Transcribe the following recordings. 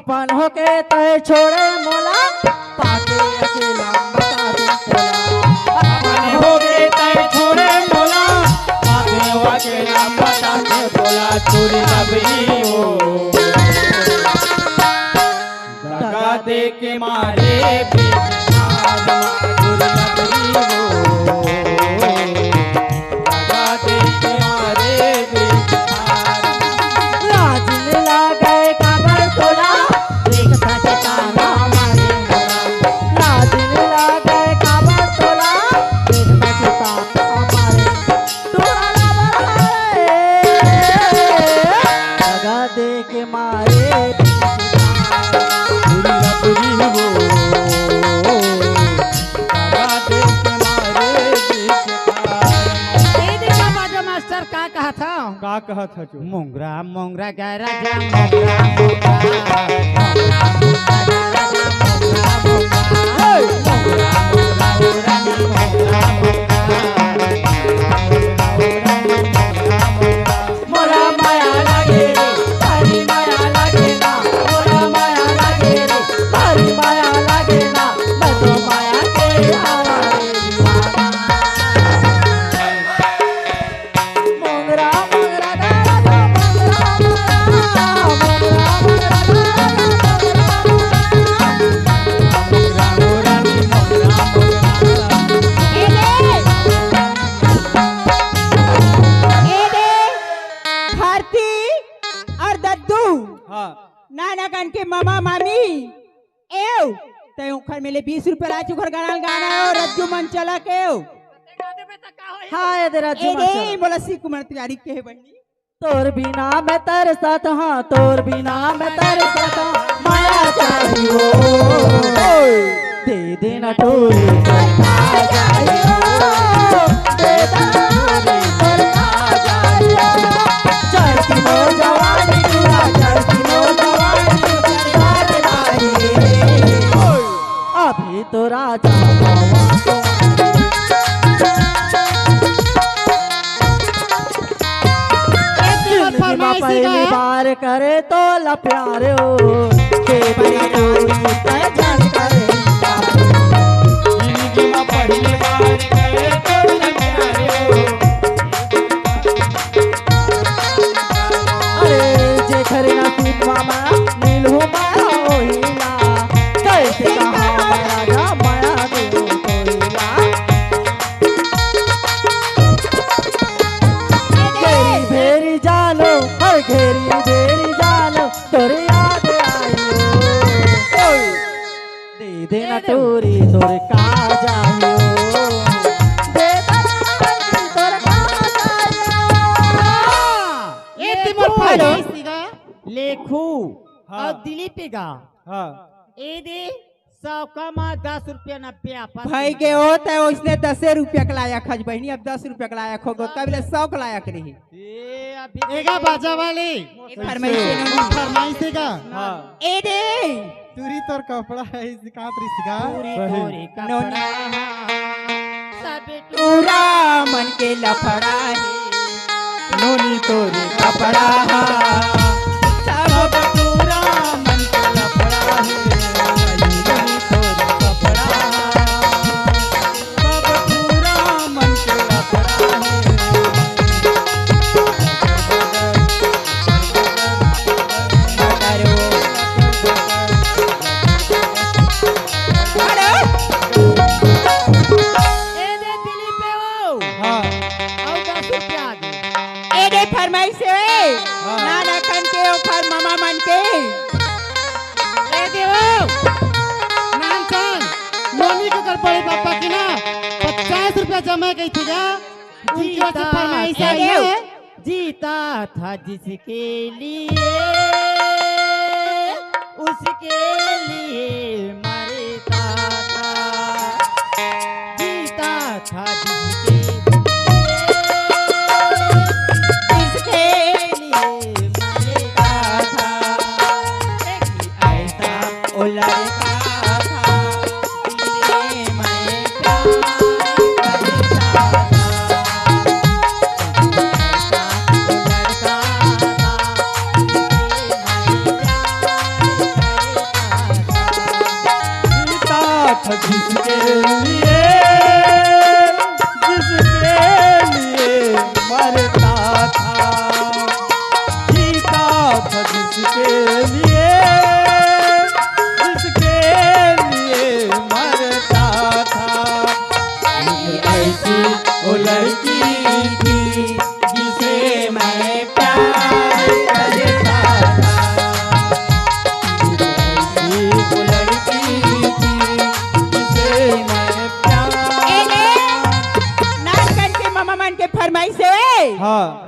अपन होके तय छोड़े मोला पाके अकेला बता दे तोला अपन होके तय छोड़े मोला पाके अकेला बता दे तोला चोरी लबरी हो दगा दे के मारे बेकार चोरी लबरी हो दगा दे के मारे बेकार लाज मिला गए काबर तोला देख सके ताना मारे मोला लाज मिला गए काबर तोला देख सके ताना मारे तोला लगा दे के मारे चोरी लबरी हो दगा दे के मारे बेकार ए देखा बाजा मास्टर का कहा था का कहत है जो मोंगरा मोंगरा गाय राजा मोंगरा मोंगरा मोरा माया लागे रे हरी माया लागे ना मोरा माया लागे रे हरी माया लागे ना मैं तो माया के हारा रे दीवाना मोंगरा मोंगरा गारा जो मोंगरा मोंगरा मोंगरा भारती और दद्दू हाँ नाना कान के मामा मामी एव ते उखर मेले 20 रुपए ला चुखर गाना गाना और रज्जू मन चला के हाँ ये तेरा ए जुमा रे बोला सी कुमार तिवारी के है बनी तोर बिना मैं तरसत हाँ तोर बिना मैं तरसत हाँ माया चाहिए दे देना टोली सरका चाहिए दे देना सरका चाहिए चढ़ती मो जवानी चूड़ा चढ़ती मो जवानी चूड़ा अभी तो राजा पहली बार करे तो ला प्यार हो के बड़ी रानी तय जान करे जिंदगी में पहली बार करे तो प्यारे हो अरे जे खरे ना तू मामा नील हो माया होइला कैसे कहा माया जा माया दे होइला घेरी भेरी जालो हर घेरी भेरी जालो तोरे याद आयो दे देना टोरी तोरे का जायो दे देना तोरे का जायो ए तिमोर हेलो। फाइसिगा लेखू हाँ। और दिलीप गा हाँ ए दे 100 का मा 10 रुपया 90 आपस भाई के होता है उसने 10 रुपया का लाया खज बहनी अब 10 रुपया का लाया खो कब 100 का लाया रही ए अभी एगा बाजा वाली फरमाइश का हाँ ए रे तुरी तोर कपड़ा है सिका त्रिसिका पूरी सही। पूरी कपड़ा सबे पूरा मन के लफड़ा है नोनी तोरे कपड़ा सब पूरा मन के लफड़ा है नोनी तोरे कपड़ा सब पूरा मन के लफड़ा ए दे दिलीप ओ हाँ और 10 रुपया दे ए रे फरमाइश है हाँ। नाना कन के ओखर मामा मन के ए देव नानचन नोनी को कर पड़े पापा की ना 50 रुपया जमा गई थी जा उनकी ओर से फरमाइश आई है जीता था जिसके लिए उसके लिए मरता था जीता था जिसके इसके लिए मरता था ऐसा ओ लड़का था जिससे मैं प्यार करता था।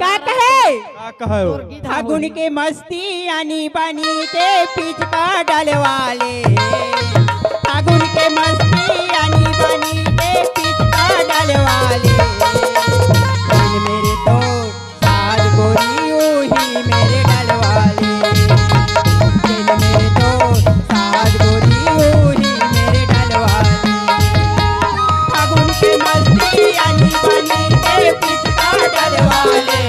का कहे का कहो फागुन के मस्ती आनी बानी के पिचका डलवाले फागुन के मस्ती आनी बानी के पिचका डलवाले दिल मेरे तो साथ गोरी ही मेरे डलवाले दिल मेरे तो साथ गोरी ही मेरे डलवाले फागुन के मस्ती आनी बानी के पिचका डलवाले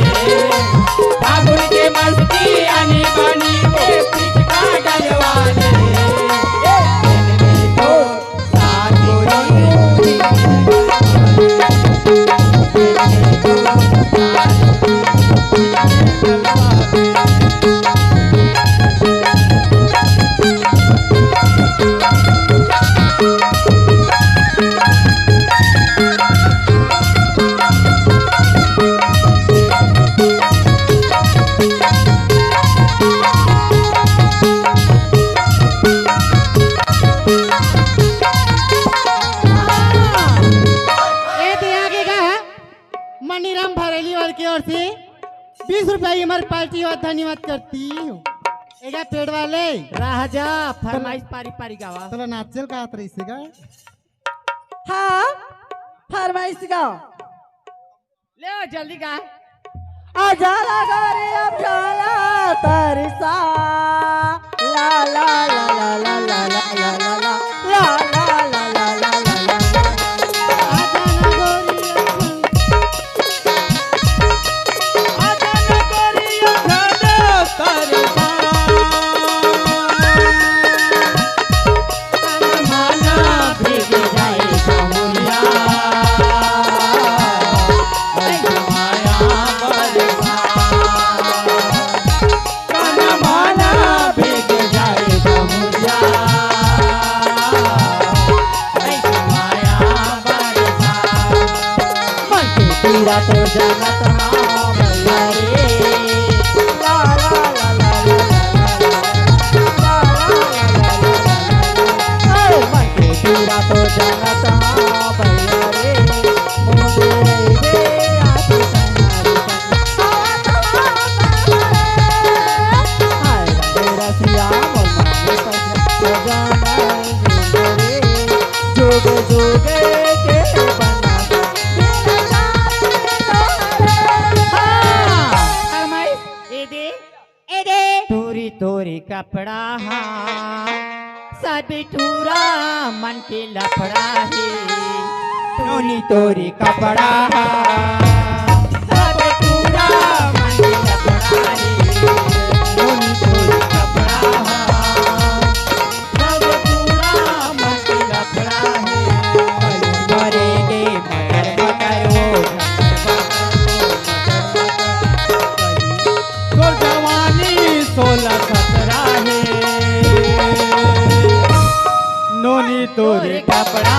फागुन के मस्ती आनी बानी के पिचका डलवाले दिल में तो साथ गोरी दिल में तो ये दिया के का मनीराम भरेली और की ओर से 20 रुपया की हमारी पार्टी और धन्यवाद करती हूँ। एगा पेड़ वाले राजा फरमाइश पारी पारी गावा चलो नाचल का आत रही सिगा हाँ फरमाइश गाओ ले जल्दी गा अजाला गारे अब जाला तरसा ला ला ला ला ला ला ला ला ला ला ला ला ला ला ला तेरा तो जगत भैया रे ला ला ला ला ला ला तेरा तो जगत भैया रे मुझे रे आती हाय तेरा सिया मोमाने पर जाना रे जोगे जोगे के बना तोरी तोरी कपड़ा सब टूरा मन के लफड़ा है नोनी तोरी कपड़ा सब टूरा मन के लफड़ा है नोनी तोरी कपड़ा सब टूरा मन के लफड़ा है मरेंगे मटर मटर वो तो जवानी 16-17 है नोनी तोरे कपड़ा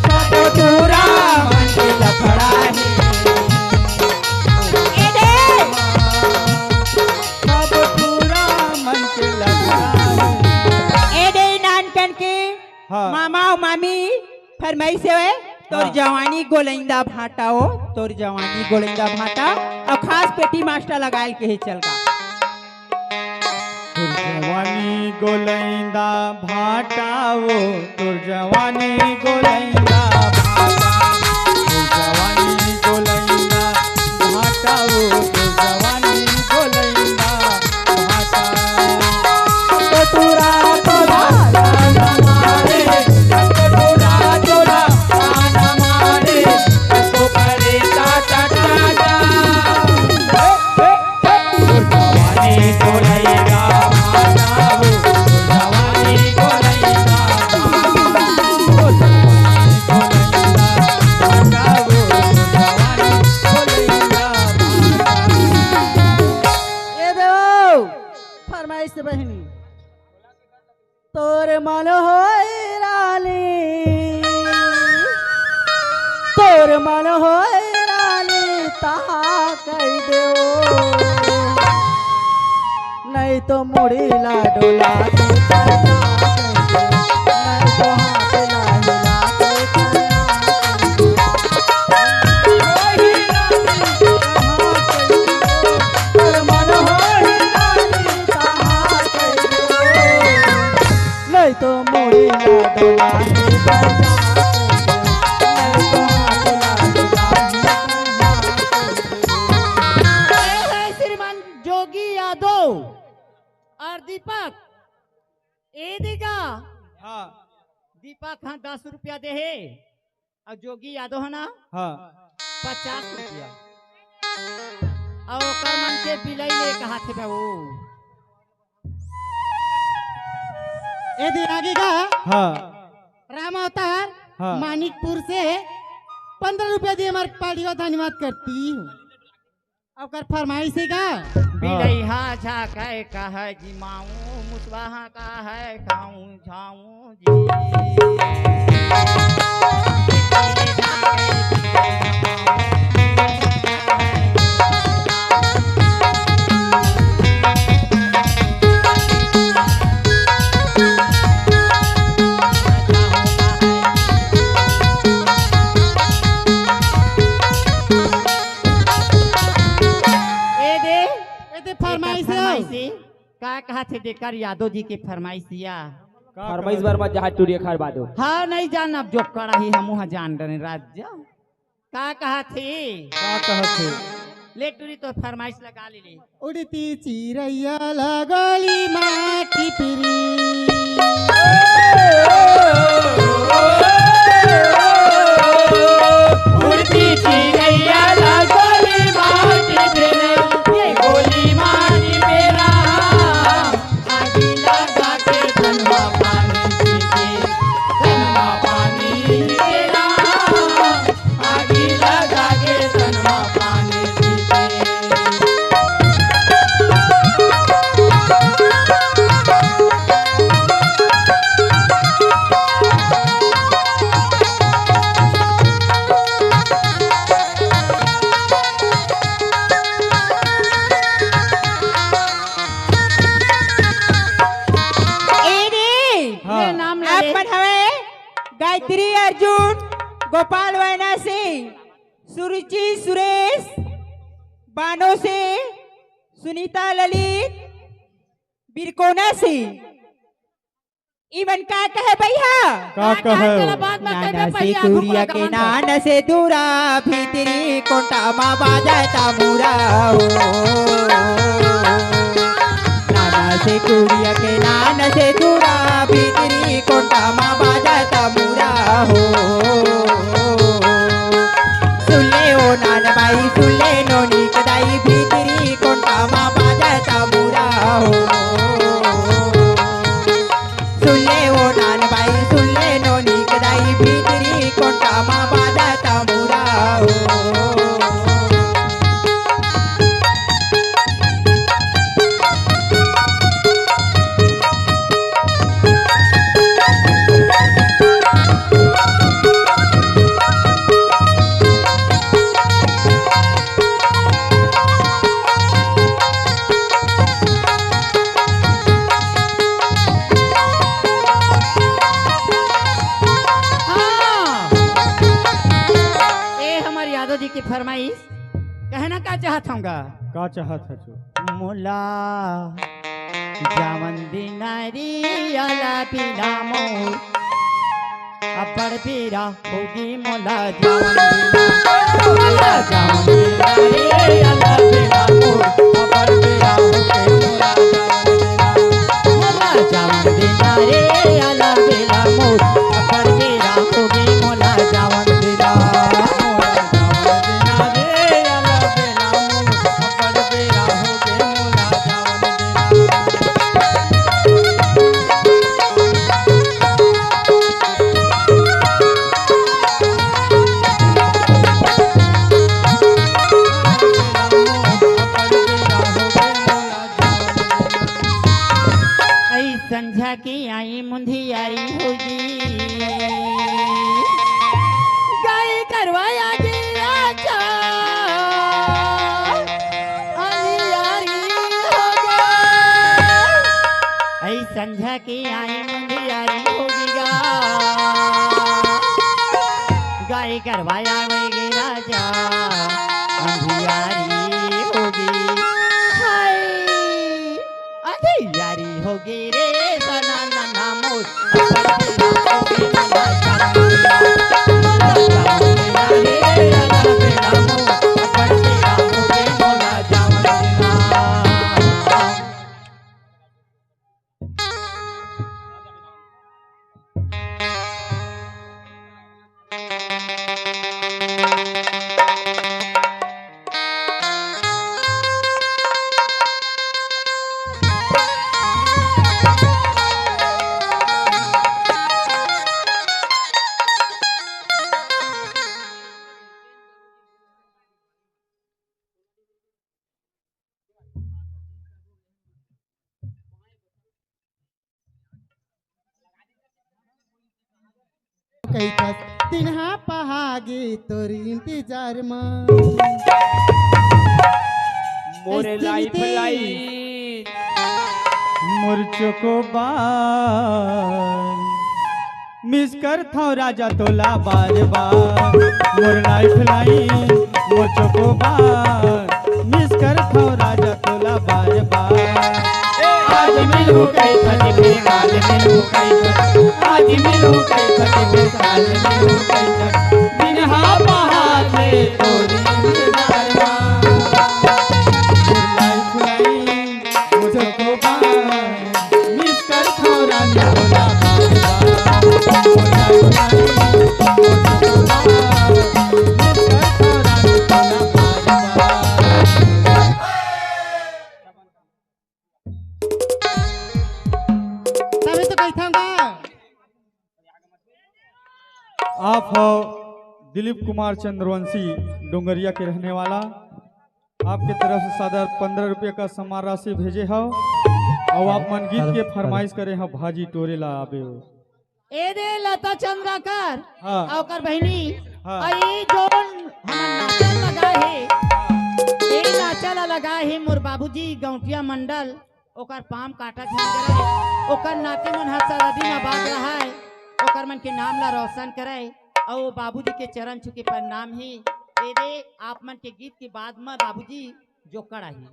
सब टूरा मन के लफड़ा है सब पूरा मन के लगा एडे नानकन के हाँ। मामा और मामी फरमाइश है तोर हाँ। जवानी गोलैंदा भाटा हो तोर जवानी गोलैंदा भाटा और खास पेटी मास्टर लगाए के ही चल का तुर जवानी गोलैंदा भाटाओ तुर जवानी गोलैंदा भाटा तुर जवानी गोलैंदा भाटाओ तुर जवानी गोलैंदा भाटा टूरा टोला मारे टोला टोला आना मारे तो करे टाटा टाटा तुर जवानी गोलैंदा भाटाओ तुर जवानी गोलैंदा भाटाओ ये देव फरमाइश से बहनी तोर मन होई रानी तोर मन होई रानी तहा कह दो नहीं तो मुड़ी ला डोला के करना कह दो, नहीं तो हाथ ला हिला के करना कह दो। यादव और दीपक ए देगा हाँ दीपक हाँ 10 रुपया दे है और जोगी यादव है ना हाँ 50 रुपया और ओकर मन के बिलाई ले कहा थे वो ए दी आगे का हाँ राम अवतार हाँ। मानिकपुर से 15 रुपया दिए हमारे पार्टी को धन्यवाद करती हूँ। अब कर फरमाइश है का बिलाई हाँ झा कह जी माऊ मुसवाहा का है खाऊं झाऊं जी का कहा थे देकर यादव जी के फरमाइशिया फरमाइश बार बार जहाँ टूरिया खर बादो हाँ नहीं जान अब जो करा ही हम जान रहे राज्य का कहा थे क्या कहते ले टूरी तो फरमाइश लगा ले उड़ती चिड़ैया लगोली माँ की पिरी उड़ती चिड़ैया लगोली माँ की पिरी ये गोली मारी मेरा आगी लगा के धनवा पानी मेरा आगी लगा के धनवा पानी गायत्री अर्जुन गोपाल वैना सिंह सुरुचि सुरेश बानो से सुनीता ललित बिरकोना सिंह इवन का कहे भैया का कहे नाना से दूरिया के नाना से दूरा भीतरी कोटा मा बाजाता मुरा हो नाना से दूरिया के नाना से दूरा भीतरी कोटा मा बाजाता मुरा हो सुले ओ नाना भाई सुले नोनी कदाई भीतरी कोटा मा बाजाता मुरा हो सुले ओ नान भाई सुले नोनी कदाई भीतरी कोटा मा बाजाता मुरा हो फरमाइश कहना का चाहत हूँगा का चाहत है जो मुला जावन दिनारी आला पीला मोर अपर पीरा होगी मुला जावन दिनारी जावन दिनारी आला पीला मोर अपर पीरा होगी मुला जावन दिनारी आला पीला मोर अपर पीरा होगी मुला जावन संझा की आई मुंधियारी होगी गाय करवाया गया अंधियारी होगा आई संझा की आई मुंधियारी होगी गाय करवाया गया राजा अंधियारी होगी अंधियारी होगी रे कैथस तिन्हा पहागे तोर इंतजार में मोरे ऐसे लाइफ रीते। लाइन मुर्चो को बार मिस कर था राजा तोला बार बार मोर लाइफ लाइन मुर्चो को बार मिस कर था राजा तोला बार बार आज मिलू कई खत पे काल मिलू कई खत आज मिलू कई खत पे काल मिलू कई खत बिनहा पहाड़ में तोरी इंतजार लाइफ लाइन मुर्चो को बार मिस कर था राजा तोला बार बार मोर लाइफ लाइन मुर्चो को बार मिस कर था राजा तोला बार बार तभी तो कहता हूँ आप हो दिलीप कुमार चंद्रवंशी डोंगरिया के रहने वाला। आपके तरफ से सादर 15 रुपये का सम्मान राशि भेजे हो और आप मन गीत के फरमाइश करे हो भाजी टोरे ला आबे हो। ए दे लता चंद्राकर हाँ और कर बहनी हाँ। आई जोन हमन नाचल लगा है ए नाचल लगा है मोर बाबूजी गौटिया मंडल ओकर पाम काटा झाड़ करे ओकर नाती मन हाथ सरदी में बात रहा है ओकर मन के नाम ला रोशन करे और वो बाबूजी के चरण छू के प्रणाम ही ए दे आप मन के गीत के बाद में बाबूजी जो कड़ाही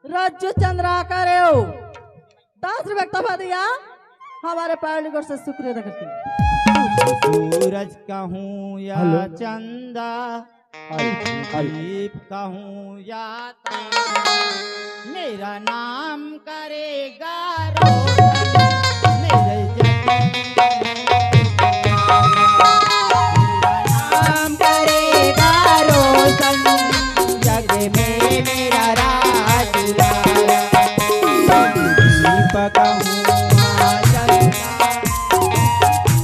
रज्जू चंद्राकर हो 10 रुपए तफा दिया हमारे पार्लिगढ़ से शुक्रिया अदा करती हूँ। सूरज कहूँ या हेलो। चंदा दीप कहूँ या तारा, मेरा नाम करेगा रोशन मेरे नाम करेगा रोशन जग में मेरा राज उजाला। दीप कहूँ या चंदा,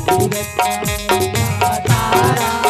सूरज कहूँ या तारा,